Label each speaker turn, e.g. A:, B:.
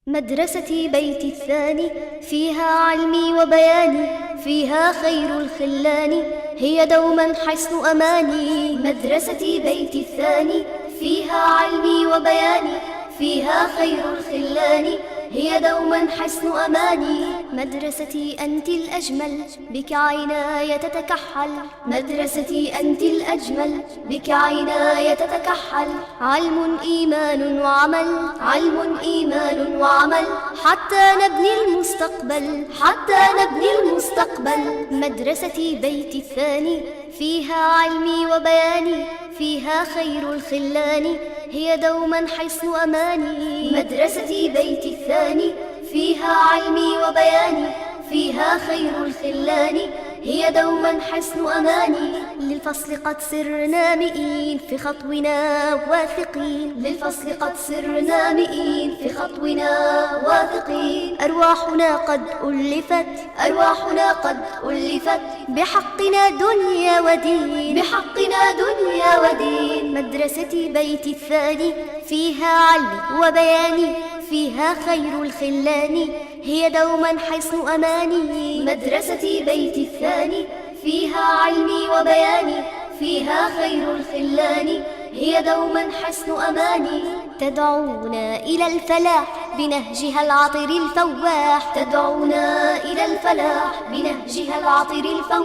A: مدرستي بيتي الثاني، فيها علمي وبياني، فيها خير الخلان، هي دوما حصن أماني. مدرستي بيتي الثاني، فيها علمي وبياني، فيها خير الخلان، هي دوما حصن أماني. مدرستي أنت الأجمل، بك عيناي تتكحل، مدرستي أنت الأجمل، بك عيناي تتكحل. علم إيمان وعمل، علم إيمان وعمل، حتى نبني المستقبل، حتى نبني المستقبل. مدرستي بيتي الثاني، فيها علمي وبياني، فيها خير الخلان، هي دوما حصن أماني. مدرستي بيتي الثاني، فيها علمي وبياني، فيها خير الخلان، هي دوما حصن أماني. للفصل قد صرنا مئين، في خطونا واثقين، للفصل قد صرنا مئين، في خطونا واثقين. أرواحنا قد ألفت، أرواحنا قد ألفت، بحقنا دنيا ودين، بحقنا دنيا ودين. مدرستي بيتي الثاني، فيها علمي وبياني، فيها خير الخلان، هي دوما حصن أماني. مدرستي بيتي الثاني، فيها علمي وبياني، فيها خير الخلان، هي دوما حصن أماني. تدعونا إلى الفلاح بنهجها العطر الفواح، تدعونا إلى الفلاح بنهجها العطر الفواح.